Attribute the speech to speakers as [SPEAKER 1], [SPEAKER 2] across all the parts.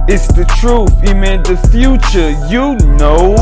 [SPEAKER 1] It's the truth, man, the future, you know.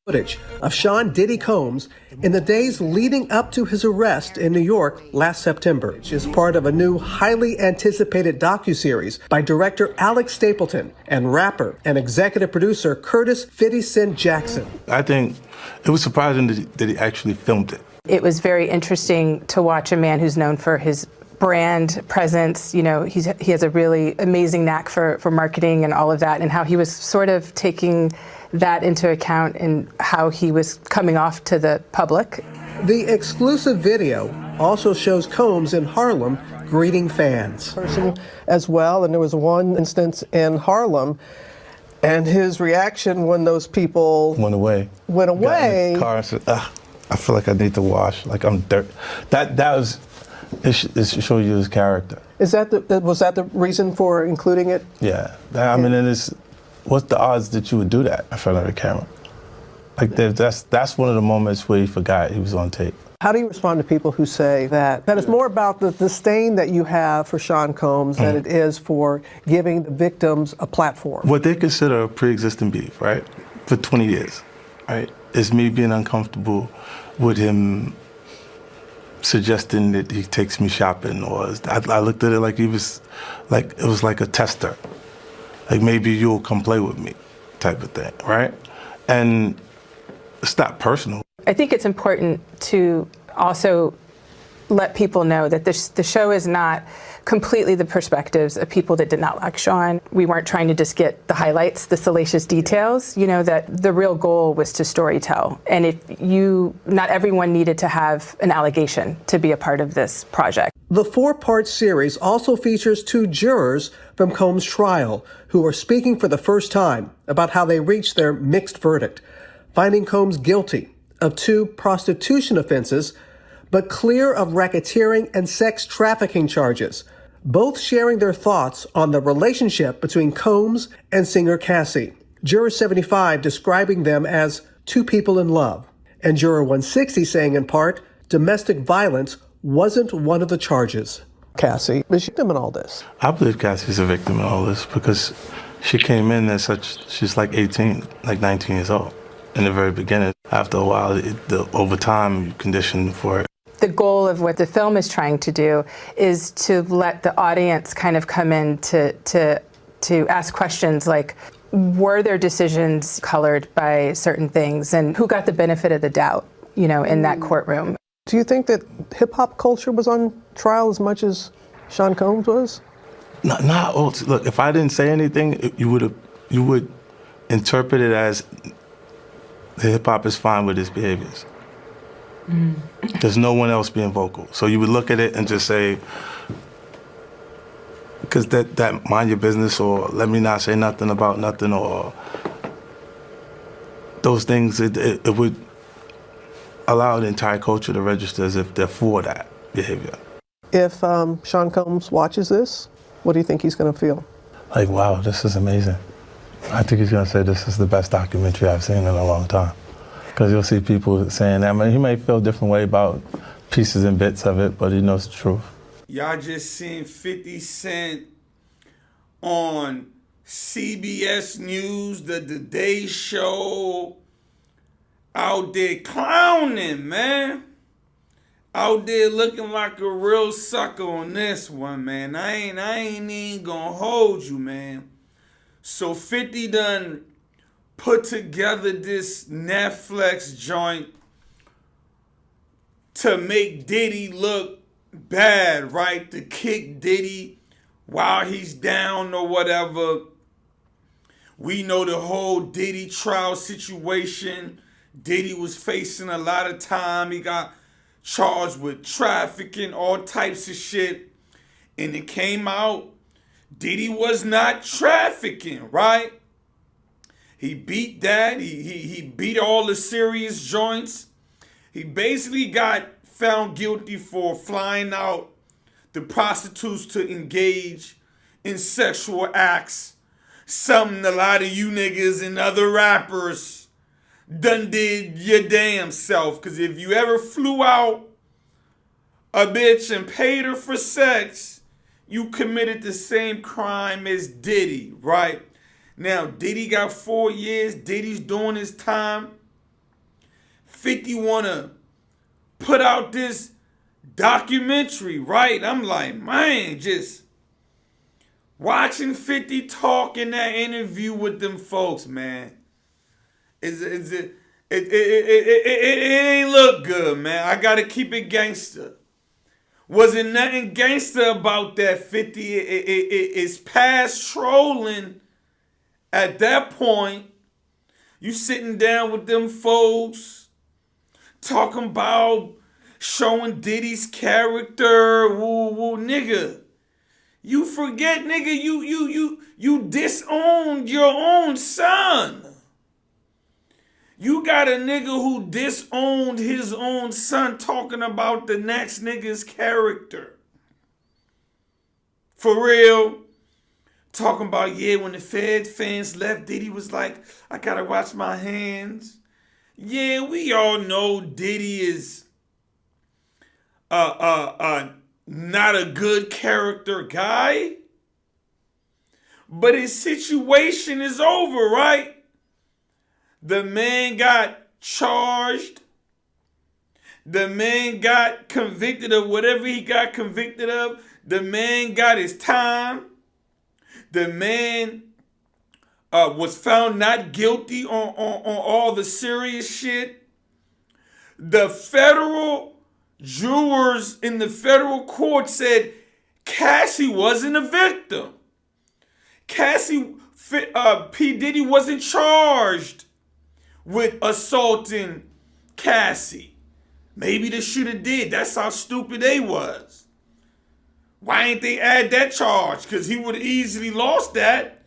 [SPEAKER 2] Footage of Sean Diddy Combs in the days leading up to his arrest in New York last September, which is part of a new highly anticipated docuseries by director Alex Stapleton and rapper and executive producer Curtis 50 Cent Jackson.
[SPEAKER 3] I think it was surprising that he actually filmed it.
[SPEAKER 4] It was very interesting to watch a man who's known for his brand presence. You know, he has a really amazing knack for marketing and all of that, and how he was sort of taking that into account in how he was coming off to the public.
[SPEAKER 2] The exclusive video also shows Combs in Harlem greeting fans. Person as well, and there was one instance in Harlem, and his reaction when those people
[SPEAKER 3] Went away.
[SPEAKER 2] Got in
[SPEAKER 3] the car and said, I feel like I need to wash, like I'm dirt. That was, it show you his character.
[SPEAKER 2] was that the reason for including it?
[SPEAKER 3] Yeah, I mean, and it's, what's the odds that you would do that in front of the camera? Like that's one of the moments where he forgot he was on tape.
[SPEAKER 2] How do you respond to people who say that it's more about the disdain that you have for Sean Combs than it is for giving the victims a platform?
[SPEAKER 3] What they consider a pre-existing beef, right, for 20 years, right, is me being uncomfortable with him suggesting that he takes me shopping, or I looked at it like it was like a tester. Like, maybe you'll come play with me type of thing, right? And it's not personal.
[SPEAKER 4] I think it's important to also let people know that the show is not completely the perspectives of people that did not like Sean. We weren't trying to just get the highlights, the salacious details, you know, that the real goal was to storytell. And not everyone needed to have an allegation to be a part of this project.
[SPEAKER 2] The 4-part series also features 2 jurors from Combs' trial who are speaking for the first time about how they reached their mixed verdict, finding Combs guilty of 2 prostitution offenses, but clear of racketeering and sex trafficking charges, both sharing their thoughts on the relationship between Combs and singer Cassie. Juror 75 describing them as 2 people in love, and Juror 160 saying in part, domestic violence wasn't one of the charges. Cassie is a victim in all this. I
[SPEAKER 3] believe Cassie's a victim in all this because she came in she's like 18, like 19 years old in the very beginning. After a while, over time, you condition for it.
[SPEAKER 4] The goal of what the film is trying to do is to let the audience kind of come in to ask questions like, were their decisions colored by certain things, and who got the benefit of the doubt, you know, in that courtroom?
[SPEAKER 2] Do you think that hip-hop culture was on trial as much as Sean Combs was?
[SPEAKER 3] Not look, if I didn't say anything, you would interpret it as the hip-hop is fine with his behaviors. There's no one else being vocal. So you would look at it and just say, because that mind your business, or let me not say nothing about nothing, or those things, it would allow the entire culture to register as if they're for that behavior.
[SPEAKER 2] If Sean Combs watches this, what do you think he's going to feel?
[SPEAKER 3] Like, wow, this is amazing. I think he's going to say this is the best documentary I've seen in a long time. Because you'll see people saying that. I mean, he may feel a different way about pieces and bits of it, but he knows the truth.
[SPEAKER 5] Y'all just seen 50 Cent on CBS News, the Today Show, out there clowning, man. Out there looking like a real sucker on this one, man. I ain't even gonna hold you, man. So 50 done put together this Netflix joint to make Diddy look bad, right? To kick Diddy while he's down or whatever. We know the whole Diddy trial situation. Diddy was facing a lot of time. He got charged with trafficking, all types of shit. And it came out, Diddy was not trafficking, right? He beat that. He beat all the serious joints. He basically got found guilty for flying out the prostitutes to engage in sexual acts. Something a lot of you niggas and other rappers done did your damn self. Because if you ever flew out a bitch and paid her for sex, you committed the same crime as Diddy, right? Now, Diddy got 4 years. Diddy's doing his time. 50 wanna put out this documentary, right? I'm like, man, just watching 50 talk in that interview with them folks, man. It ain't look good, man. I gotta keep it gangster. Wasn't nothing gangster about that 50. It's past trolling at that point. You sitting down with them folks, talking about showing Diddy's character. Woo woo, nigga. You forget, nigga, you disowned your own son. You got a nigga who disowned his own son talking about the next nigga's character. For real. Talking about, yeah, when the Fed fans left, Diddy was like, I gotta watch my hands. Yeah, we all know Diddy is not a good character guy. But his situation is over, right? The man got charged. The man got convicted of whatever he got convicted of. The man got his time. The man was found not guilty on all the serious shit. The federal jurors in the federal court said Cassie wasn't a victim. P Diddy wasn't charged with assaulting Cassie. Maybe they should have did. That's how stupid they was. Why ain't they add that charge? Because he would have easily lost that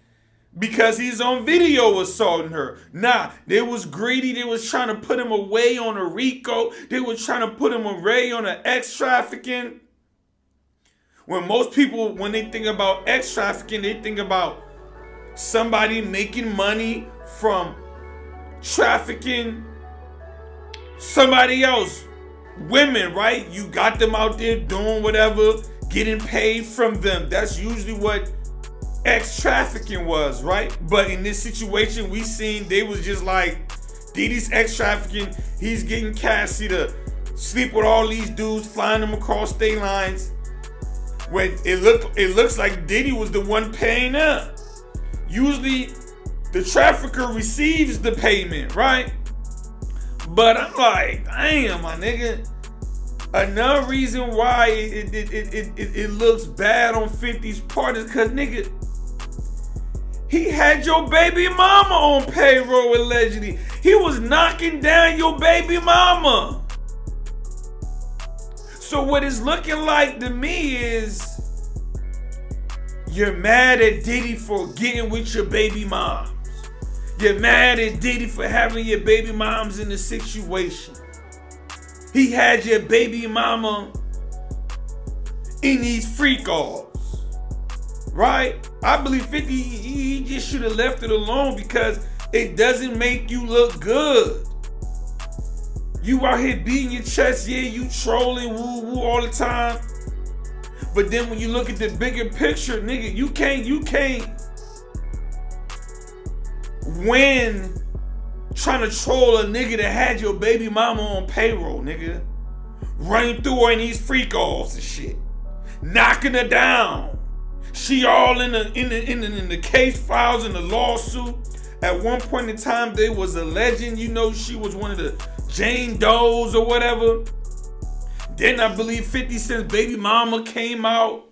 [SPEAKER 5] because he's on video assaulting her. Nah, they was greedy. They was trying to put him away on a RICO. They was trying to put him away on an X-trafficking. When most people, when they think about X-trafficking, they think about somebody making money from trafficking somebody else. Women, right? You got them out there doing whatever, getting paid from them. That's usually what X-trafficking was, right? But in this situation, we seen they was just like, Diddy's X-trafficking. He's getting Cassie to sleep with all these dudes, flying them across state lines. When it looks like Diddy was the one paying up. Usually, the trafficker receives the payment, right? But I'm like, damn, my nigga. Another reason why it looks bad on 50's part is because, nigga, he had your baby mama on payroll allegedly. He was knocking down your baby mama. So what it's looking like to me is you're mad at Diddy for getting with your baby moms. You're mad at Diddy for having your baby moms in the situation. He had your baby mama in these freak-offs, right? I believe 50, he just should have left it alone because it doesn't make you look good. You out here beating your chest, yeah, you trolling, woo-woo all the time. But then when you look at the bigger picture, nigga, you can't win trying to troll a nigga that had your baby mama on payroll, nigga. Running through her in these freak-offs and shit. Knocking her down. She all in the case files in the lawsuit. At one point in time, there was a legend, you know, she was one of the Jane Does or whatever. Then I believe 50 Cent's baby mama came out.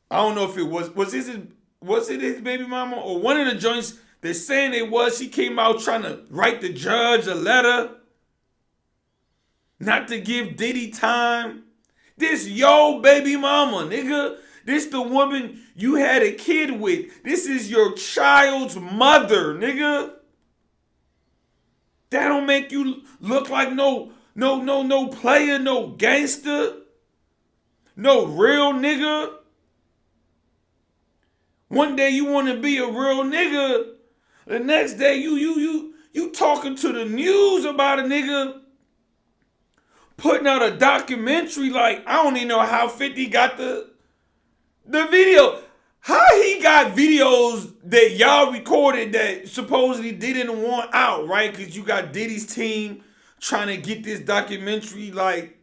[SPEAKER 5] I don't know if it was it his baby mama or one of the joints. They're saying it was. She came out trying to write the judge a letter not to give Diddy time. This yo baby mama, nigga. This the woman you had a kid with. This is your child's mother, nigga. That don't make you look like no player, no gangster, no real nigga. One day you want to be a real nigga. The next day you talking to the news about a nigga putting out a documentary. Like, I don't even know how 50 got the video. How he got videos that y'all recorded that supposedly didn't want out, right? Because you got Diddy's team trying to get this documentary, like,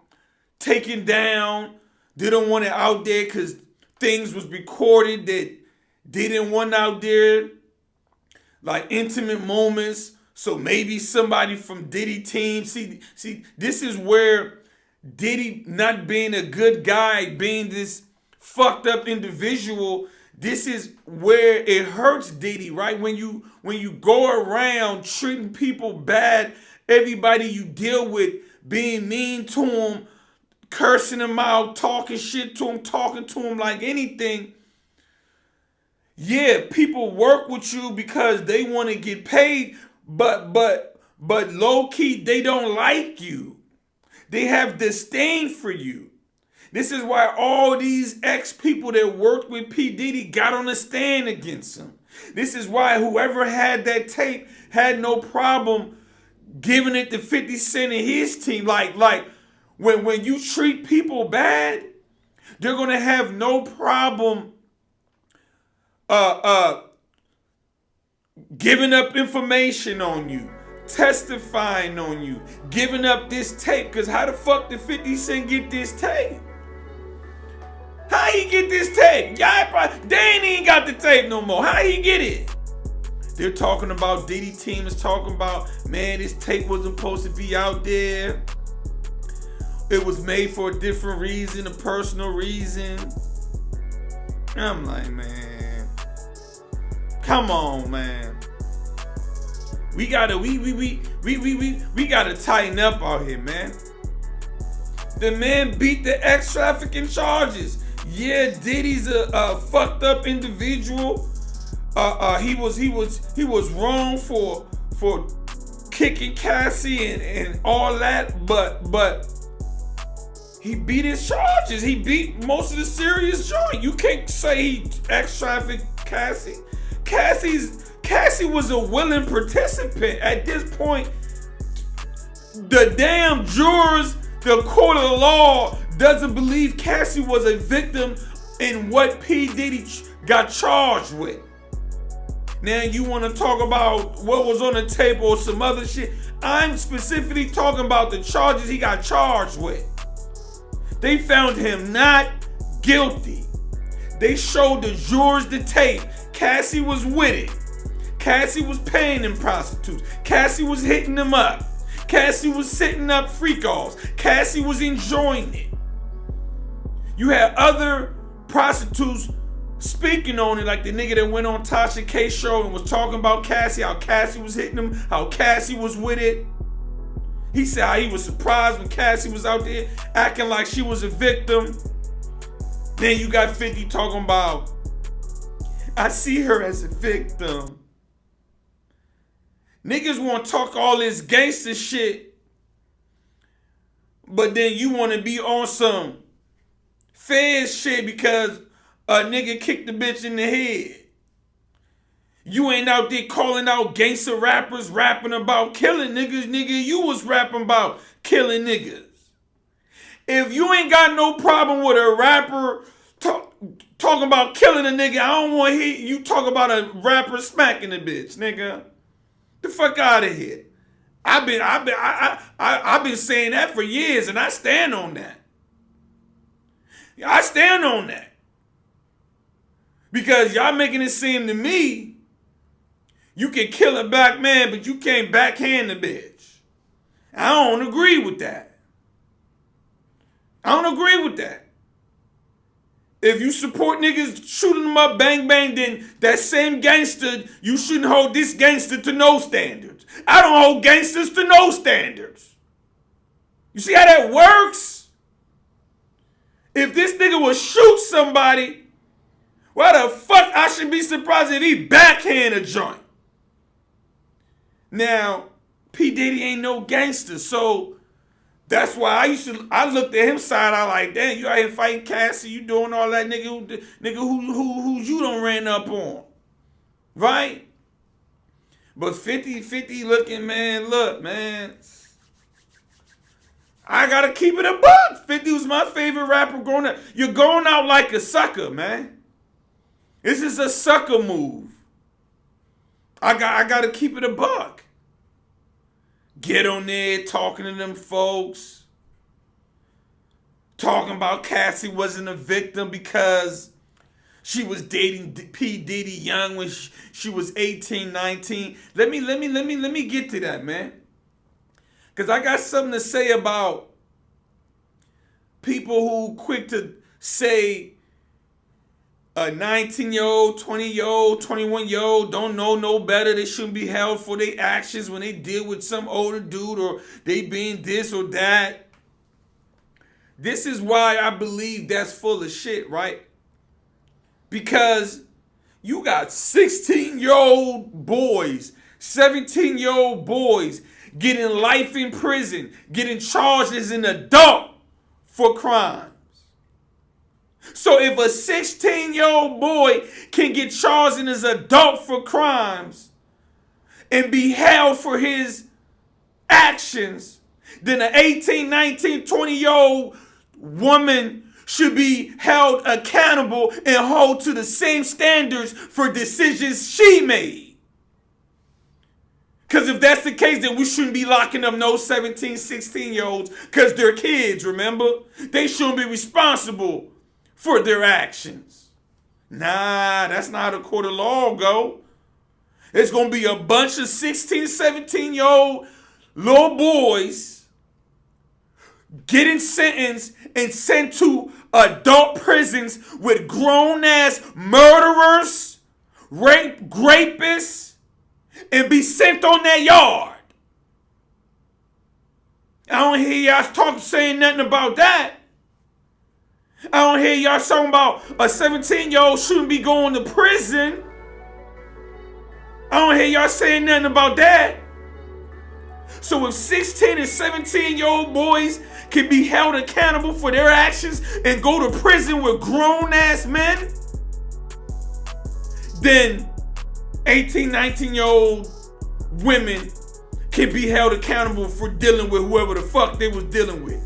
[SPEAKER 5] taken down. They don't want it out there because things was recorded that didn't want out there. Like, intimate moments. So maybe somebody from Diddy team. See, this is where Diddy not being a good guy, being this fucked up individual, this is where it hurts Diddy, right? When you go around treating people bad, everybody you deal with being mean to them, cursing them out, talking shit to them, talking to them like anything. Yeah, people work with you because they want to get paid, but low key they don't like you. They have disdain for you. This is why all these ex-people that worked with P Diddy got on the stand against him. This is why whoever had that tape had no problem giving it to 50 Cent and his team. Like when you treat people bad, they're gonna have no problem giving up information on you, testifying on you, giving up this tape. Because how the fuck did 50 Cent get this tape? How he get this tape? They ain't even got the tape no more. How he get it? They're talking about, Diddy team is talking about, man, this tape wasn't supposed to be out there. It was made for a different reason, a personal reason. I'm like, man, come on, man. We gotta tighten up out here, man. The man beat the ex-trafficking charges. Yeah, Diddy's a fucked up individual. He was wrong for kicking Cassie and all that, but he beat his charges. He beat most of the serious joint. You can't say he ex-trafficked Cassie. Cassie was a willing participant. At this point, the damn jurors, the court of law, doesn't believe Cassie was a victim in what P Diddy got charged with. Now you want to talk about what was on the tape or some other shit. I'm specifically talking about the charges he got charged with. They found him not guilty. They showed the jurors the tape. Cassie was with it. Cassie was paying them prostitutes. Cassie was hitting them up. Cassie was setting up freak-offs. Cassie was enjoying it. You had other prostitutes speaking on it, like the nigga that went on Tasha K's show and was talking about Cassie, how Cassie was hitting him, how Cassie was with it. He said how he was surprised when Cassie was out there acting like she was a victim. Then you got 50 talking about, I see her as a victim. Niggas want to talk all this gangster shit, but then you want to be on some fed shit because a nigga kicked the bitch in the head. You ain't out there calling out gangster rappers rapping about killing niggas. Nigga, you was rapping about killing niggas. If you ain't got no problem with a rapper talking about killing a nigga, I don't want to hear you talk about a rapper smacking a bitch, nigga. The fuck out of here. I've been saying that for years, and I stand on that. I stand on that. Because y'all making it seem to me you can kill a black man, but you can't backhand the bitch. I don't agree with that. I don't agree with that. If you support niggas shooting them up, bang, bang, then that same gangster, you shouldn't hold this gangster to no standards. I don't hold gangsters to no standards. You see how that works? If this nigga will shoot somebody, why the fuck I should be surprised if he backhand a joint? Now, P Diddy ain't no gangster, so that's why I looked at him side eye like, damn, you out here fighting Cassie, you doing all that, nigga who you done ran up on, right? But 50 looking, man, look, man, I gotta keep it a buck. 50 was my favorite rapper growing up. You're going out like a sucker, man. This is a sucker move. I gotta keep it a buck. Get on there talking to them folks. Talking about Cassie wasn't a victim because she was dating P Diddy young when she was 18, 19. Let me get to that, man. Because I got something to say about people who quick to say a 19-year-old, 20-year-old, 21-year-old don't know no better. They shouldn't be held for their actions when they deal with some older dude or they being this or that. This is why I believe that's full of shit, right? Because you got 16-year-old boys, 17-year-old boys getting life in prison, getting charged as an adult for crimes. So if a 16-year-old boy can get charged as an adult for crimes and be held for his actions, then an 18, 19, 20-year-old woman should be held accountable and hold to the same standards for decisions she made. Because if that's the case, then we shouldn't be locking up no 17, 16-year-olds because they're kids, remember? They shouldn't be responsible for their actions. Nah, that's not how the court of law go. It's going to be a bunch of 16, 17-year-old little boys getting sentenced and sent to adult prisons with grown-ass murderers, rapists, and be sent on their yard. I don't hear y'all saying nothing about that. I don't hear y'all talking about a 17-year-old shouldn't be going to prison. I don't hear y'all saying nothing about that. So if 16 and 17-year-old boys can be held accountable for their actions and go to prison with grown-ass men, then 18, 19-year-old women can be held accountable for dealing with whoever the fuck they was dealing with.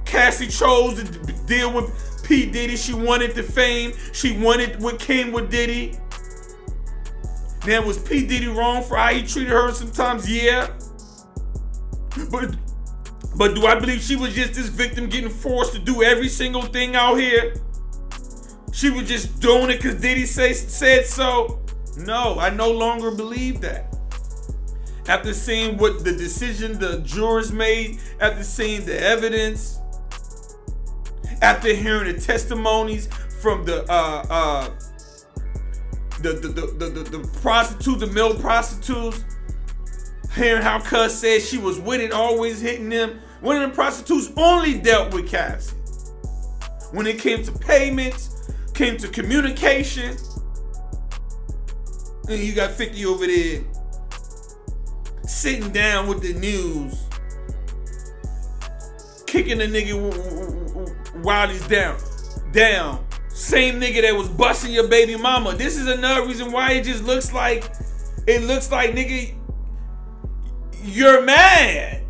[SPEAKER 5] Cassie chose to deal with P Diddy. She wanted the fame. She wanted what came with Diddy. Now, was P Diddy wrong for how he treated her sometimes? Yeah. But do I believe she was just this victim getting forced to do every single thing out here? She was just doing it because Diddy said so? No, I no longer believe that. After seeing what the decision the jurors made, after seeing the evidence, after hearing the testimonies from the prostitutes, the male prostitutes, hearing how Cuz said she was with it, always hitting them. One of the prostitutes only dealt with Cassie. When it came to payments, came to communication, and you got 50 over there sitting down with the news, kicking the nigga while he's down. Same nigga that was busting your baby mama. This is another reason why it just looks like, nigga, you're mad.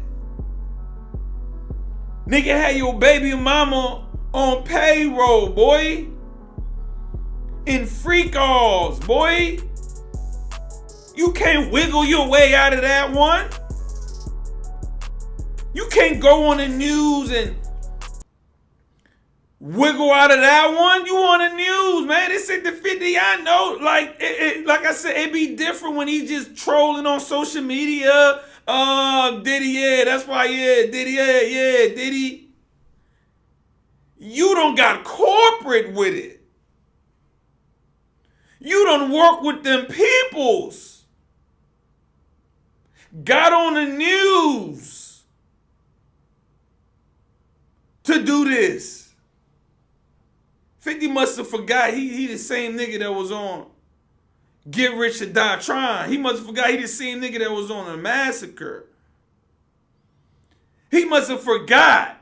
[SPEAKER 5] Nigga had your baby mama on payroll, boy. In free calls, boy. You can't wiggle your way out of that one. You can't go on the news and wiggle out of that one. You on the news, man. It's at the 50. I know, like I said, it be different when he just trolling on social media. Diddy, yeah, that's why, yeah, Diddy, yeah, Diddy. You don't got corporate with it. You don't work with them peoples. Got on the news to do this. 50 must have forgot he the same nigga that was on Get Rich or Die Trying. He must have forgot he the same nigga that was on A Massacre. He must have forgot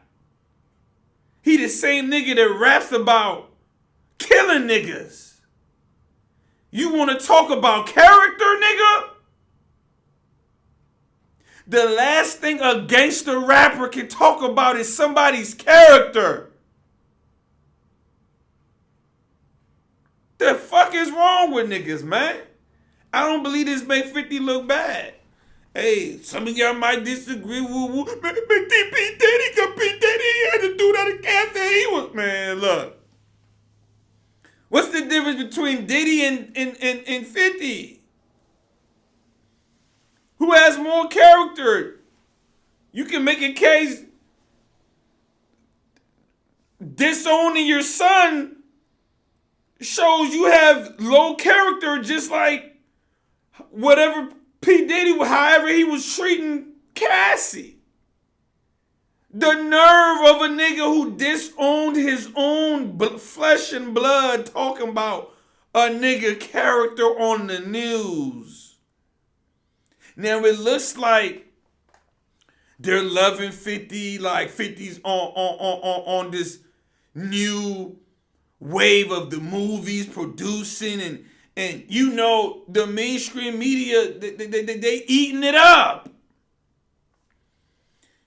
[SPEAKER 5] he the same nigga that raps about killing niggas. You want to talk about character, nigga? The last thing a gangster rapper can talk about is somebody's character. The fuck is wrong with niggas, man? I don't believe this make 50 look bad. Hey, some of y'all might disagree with P Diddy, because P Diddy had to do that in cafe. He was, man, look. What's the difference between Diddy and 50? Who has more character? You can make a case disowning your son shows you have low character, just like whatever P Diddy, however he was treating Cassie. The nerve of a nigga who disowned his own flesh and blood talking about a nigga character on the news. Now it looks like they're loving 50, like 50's on this new wave of the movies producing, and you know the mainstream media, they eating it up.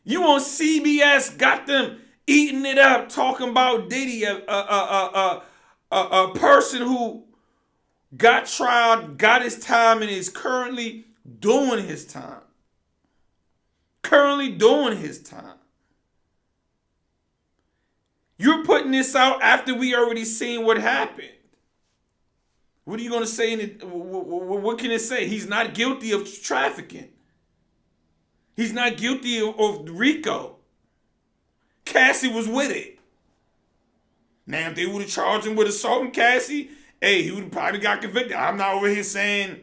[SPEAKER 5] You on CBS got them eating it up, talking about Diddy, a person who got tried, got his time, and is currently doing his time. Currently doing his time. You're putting this out after we already seen what happened. What are you going to say? What can it say? He's not guilty of trafficking. He's not guilty of RICO. Cassie was with it. Now, if they would have charged him with assaulting Cassie, hey, he would have probably got convicted. I'm not over here saying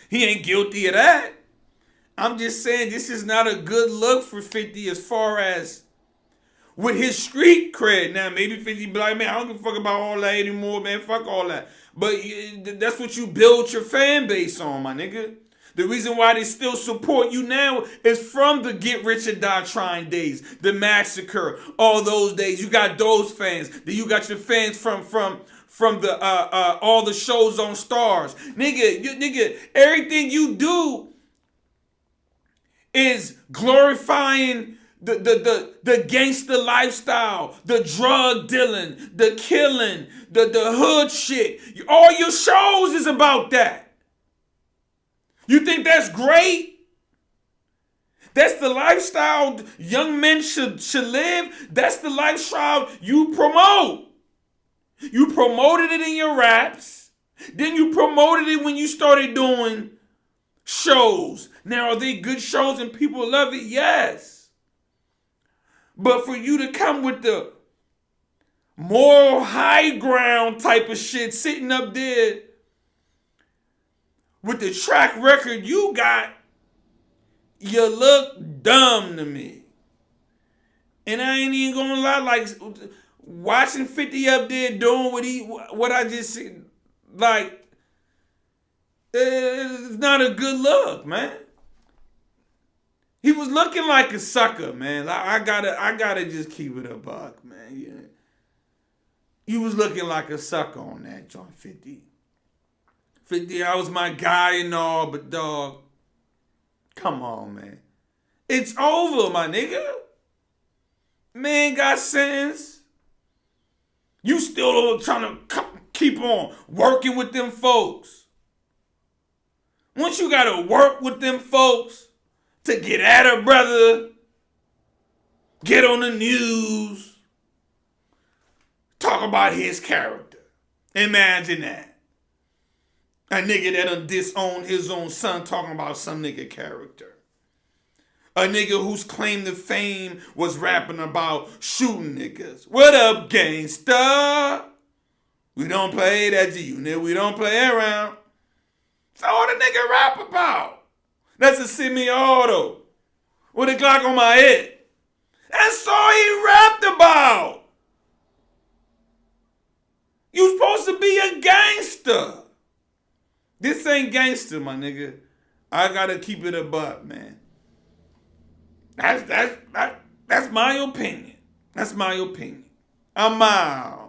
[SPEAKER 5] he ain't guilty of that. I'm just saying this is not a good look for 50 as far as with his street cred. Now, maybe 50 be like, man, I don't give a fuck about all that anymore, man. Fuck all that. But that's what you build your fan base on, my nigga. The reason why they still support you now is from the Get Rich or Die Trying days, the Massacre, all those days. You got those fans. Then you got your fans from the all the shows on Stars. Nigga, everything you do is glorifying the gangster lifestyle, the drug dealing, the killing, the hood shit. All your shows is about that. You think that's great? That's the lifestyle young men should live? That's the lifestyle you promote. You promoted it in your raps. Then you promoted it when you started doing shows. Now, are they good shows and people love it? Yes. But for you to come with the moral high ground type of shit, sitting up there with the track record you got, you look dumb to me. And I ain't even gonna lie, like watching 50 up there doing what I just said, like, it's not a good look, man. He was looking like a sucker, man. I gotta just keep it a buck, man. Yeah. He was looking like a sucker on that joint, 50. 50, I was my guy and all, but dog, come on, man. It's over, my nigga. Man got sentenced. You still trying to keep on working with them folks. Once you gotta work with them folks to get at a brother, get on the news, talk about his character. Imagine that. A nigga that done disowned his own son talking about some nigga character. A nigga whose claim to fame was rapping about shooting niggas. What up, gangsta? We don't play that unit. We don't play around. That's all the nigga rap about. That's a semi-auto with a Glock on my head. That's all he rapped about. You supposed to be a gangster. This ain't gangster, my nigga. I gotta keep it a buck, man. That's my opinion. That's my opinion. I'm out.